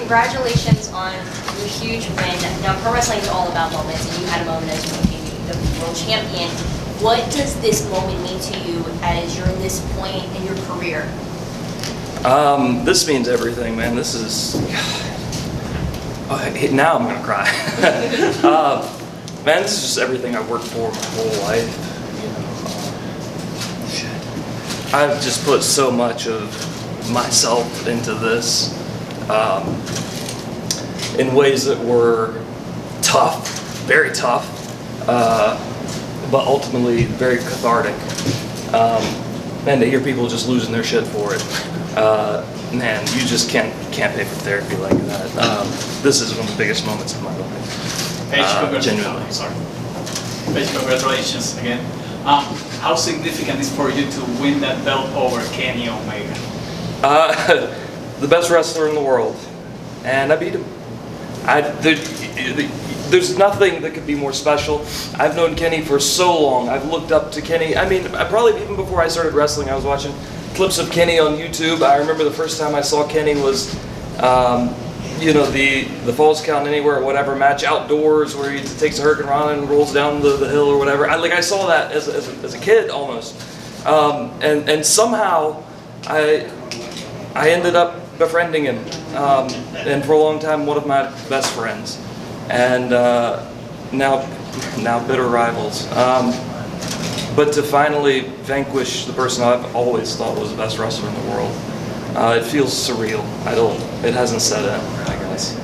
congratulations on your huge win. Now, pro wrestling is all about moments, and you had a moment as you became the world champion. What does this moment mean to you as you're in this point in your career? This means everything, man. This is... now I'm gonna cry. Man, this is just everything I've worked for my whole life. You know, I've just put so much of myself into this in ways that were tough, very tough, but ultimately very cathartic. Man, to hear people just losing their shit for it, man, you just can't pay for therapy like that. This is one of the biggest moments of my life. Genuinely. Sorry. Paige, congratulations again. How significant is for you to win that belt over Kenny Omega? The best wrestler in the world, and I beat him. There's nothing that could be more special. I've known Kenny for so long. I've looked up to Kenny. I mean, probably even before I started wrestling, I was watching clips of Kenny on YouTube. I remember the first time I saw Kenny was, the Falls Count Anywhere or whatever match outdoors where he takes a Hurricane Rana and rolls down the hill or whatever. I saw that as a kid almost, and somehow I ended up befriending him, and for a long time one of my best friends, and now bitter rivals. But to finally vanquish the person I've always thought was the best wrestler in the world, it feels surreal. It hasn't set in, I guess.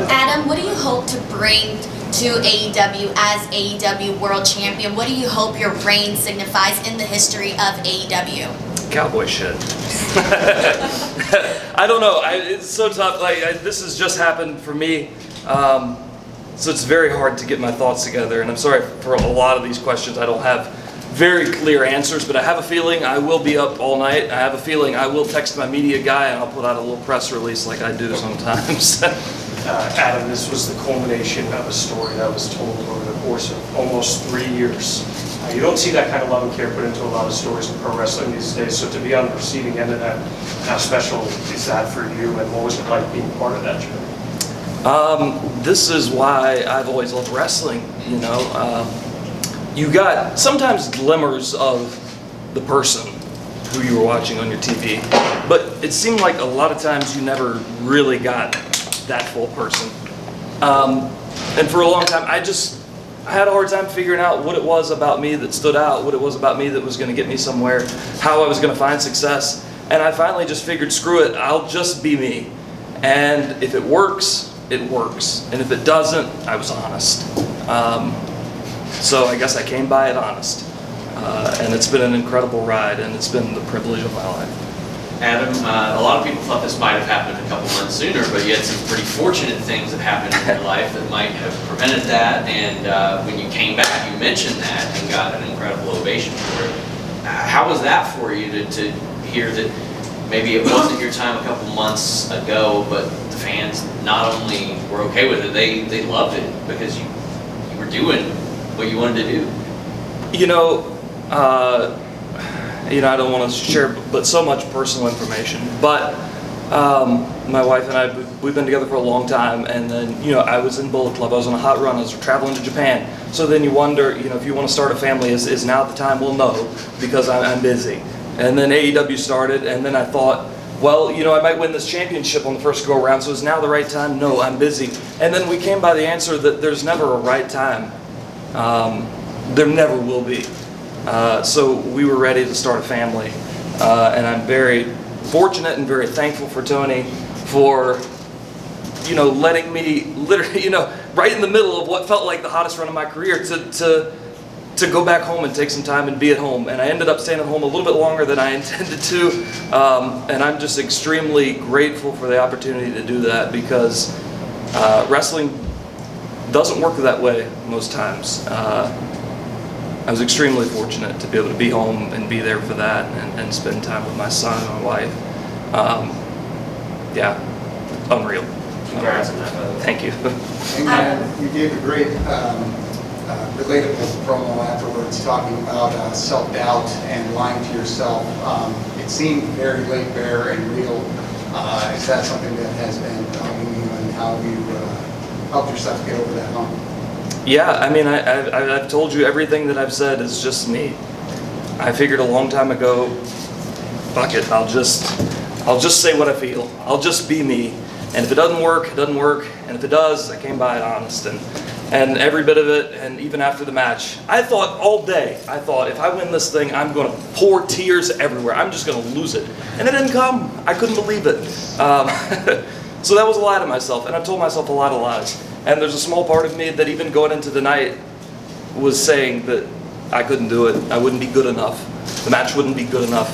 Adam, what do you hope to bring to AEW as AEW World Champion? What do you hope your reign signifies in the history of AEW? Cowboy shit. I don't know. It's so tough. This has just happened for me. So it's very hard to get my thoughts together, and I'm sorry for a lot of these questions. I don't have very clear answers, but I have a feeling I will be up all night. I have a feeling I will text my media guy, and I'll put out a little press release like I do sometimes. Adam, this was the culmination of a story that was told over the course of almost 3 years. You don't see that kind of love and care put into a lot of stories in pro wrestling these days, so to be on the receiving end of that, how special is that for you, and what was it like being part of that journey? This is why I've always loved wrestling, you know. You got sometimes glimmers of the person who you were watching on your TV, but it seemed like a lot of times you never really got that full person. And for a long time, I had a hard time figuring out what it was about me that stood out, what it was about me that was going to get me somewhere, how I was going to find success. And I finally just figured, screw it, I'll just be me. And if it works, it works. And if it doesn't, I was honest. So I guess I came by it honest. And it's been an incredible ride, and it's been the privilege of my life. Adam, a lot of people thought this might have happened a couple months sooner, but you had some pretty fortunate things that happened in your life that might have prevented that. And when you came back, you mentioned that and got an incredible ovation for it. How was that for you to hear that maybe it wasn't your time a couple months ago, but the fans not only were okay with it, they loved it because you were doing what you wanted to do? I don't want to share but so much personal information, but my wife and I, we've been together for a long time, and then, I was in Bullet Club, I was on a hot run, I was traveling to Japan, so then you wonder, if you want to start a family, is now the time? Well, no, because I'm busy. And then AEW started, and then I thought, well, I might win this championship on the first go around, so is now the right time? No, I'm busy. And then we came by the answer that there's never a right time. There never will be. So we were ready to start a family, and I'm very fortunate and very thankful for Tony for, letting me literally, right in the middle of what felt like the hottest run of my career to go back home and take some time and be at home. And I ended up staying at home a little bit longer than I intended to, and I'm just extremely grateful for the opportunity to do that, because wrestling doesn't work that way most times. I was extremely fortunate to be able to be home and be there for that, and spend time with my son and my wife. Unreal. Congrats on that, by the way. Thank you. And you gave a great relatable promo afterwards, talking about self-doubt and lying to yourself. It seemed very laid bare and real. Is that something that has been helping you, and how have you helped yourself get over that hump? Yeah, I mean, I've told you everything that I've said is just me. I figured a long time ago, fuck it, I'll just say what I feel. I'll just be me. And if it doesn't work, it doesn't work. And if it does, I came by it honest. And every bit of it, and even after the match, I thought all day, if I win this thing, I'm going to pour tears everywhere. I'm just going to lose it. And it didn't come. I couldn't believe it. So that was a lie to myself, and I told myself a lot of lies. And there's a small part of me that even going into the night was saying that I couldn't do it. I wouldn't be good enough. The match wouldn't be good enough.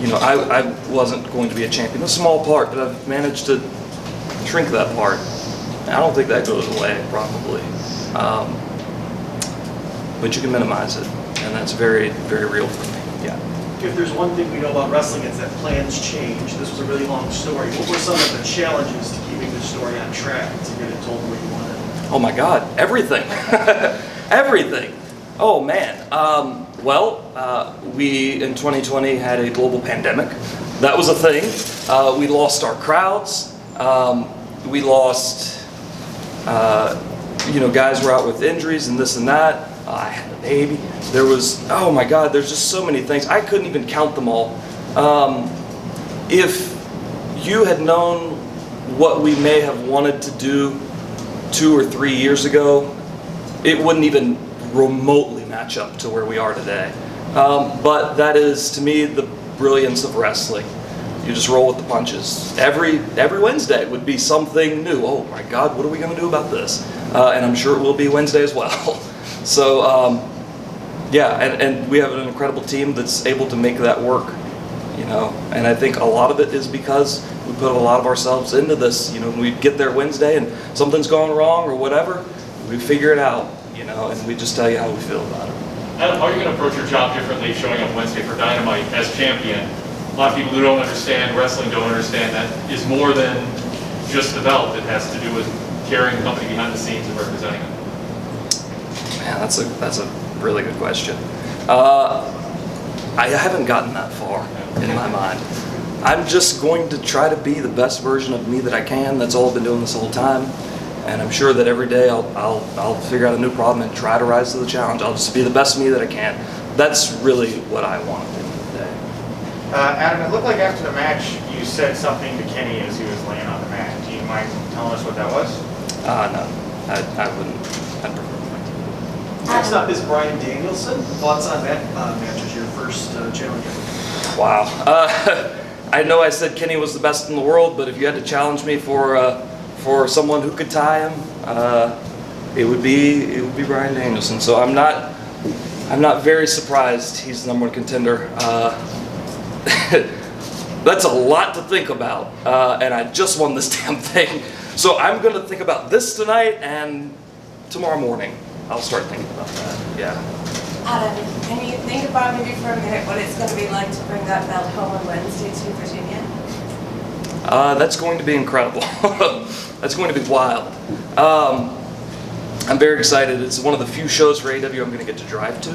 You know, I wasn't going to be a champion. A small part, but I've managed to shrink that part. I don't think that goes away, probably. But you can minimize it, and that's very, very real for me. Yeah. If there's one thing we know about wrestling, it's that plans change. This was a really long story. What were some of the challenges to keeping the story on track to get it told the way you wanted? Oh my God, everything. Everything. Oh man. We in 2020 had a global pandemic. That was a thing. We lost our crowds. We lost, guys were out with injuries and this and that. I had a baby. There was, oh my God, there's just so many things. I couldn't even count them all. If you had known what we may have wanted to do 2 or 3 years ago, it wouldn't even remotely match up to where we are today. But that is, to me, the brilliance of wrestling. You just roll with the punches. Every Wednesday would be something new. Oh my God, what are we going to do about this? And I'm sure it will be Wednesday as well. So, and we have an incredible team that's able to make that work, and I think a lot of it is because we put a lot of ourselves into this. We get there Wednesday and something's going wrong or whatever, we figure it out, and we just tell you how we feel about it. Adam, how are you going to approach your job differently showing up Wednesday for Dynamite as champion? A lot of people who don't understand wrestling don't understand that is more than just the belt. It has to do with carrying the company behind the scenes and representing them. Man, that's a really good question. I haven't gotten that far in my mind. I'm just going to try to be the best version of me that I can. That's all I've been doing this whole time. And I'm sure that every day I'll figure out a new problem and try to rise to the challenge. I'll just be the best me that I can. That's really what I want to do today. Adam, it looked like after the match you said something to Kenny as he was laying on the mat. Do you mind telling us what that was? No, I wouldn't. I'd prefer not to. Next up is Bryan Danielson. Thoughts on that match as your first challenger? Wow. I know I said Kenny was the best in the world, but if you had to challenge me for someone who could tie him, it would be Bryan Danielson. So I'm not very surprised he's the number one contender. That's a lot to think about, and I just won this damn thing. So I'm going to think about this tonight, and tomorrow morning I'll start thinking about that. Yeah. Adam, can you think about maybe for a minute what it's going to be like to bring that belt home on Wednesday to Virginia? That's going to be incredible. That's going to be wild. I'm very excited. It's one of the few shows for AEW I'm going to get to drive to.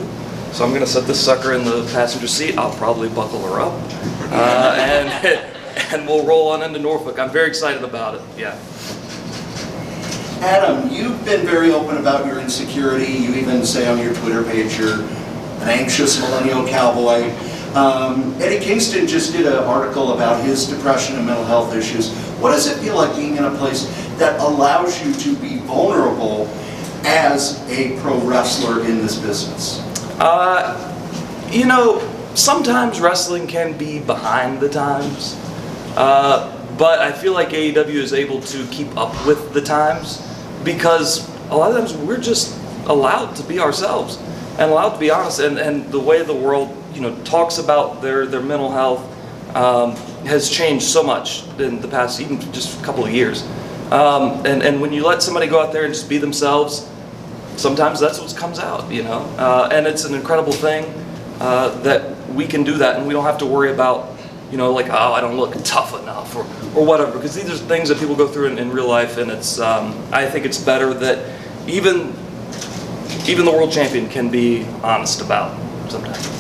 So I'm going to set this sucker in the passenger seat. I'll probably buckle her up. And we'll roll on into Norfolk. I'm very excited about it. Yeah. Adam, you've been very open about your insecurity. You even say on your Twitter page you're an anxious millennial cowboy. Eddie Kingston just did an article about his depression and mental health issues. What does it feel like being in a place that allows you to be vulnerable as a pro wrestler in this business? Sometimes wrestling can be behind the times, but I feel like AEW is able to keep up with the times because a lot of times we're just allowed to be ourselves and allowed to be honest. And the way the world, talks about their mental health has changed so much in the past, even just a couple of years. And when you let somebody go out there and just be themselves, sometimes that's what comes out, and it's an incredible thing that we can do that, and we don't have to worry about, I don't look tough enough or whatever, because these are things that people go through in real life, and it's, I think it's better that even the world champion can be honest about sometimes.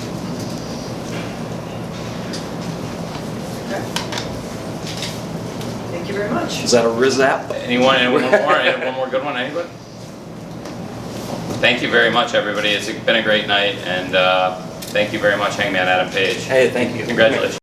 you very much. Is that a Rizap? Anyone, one more good one, anybody? Thank you very much, everybody. It's been a great night, and thank you very much, Hangman Adam Page. Hey, thank you. Congratulations.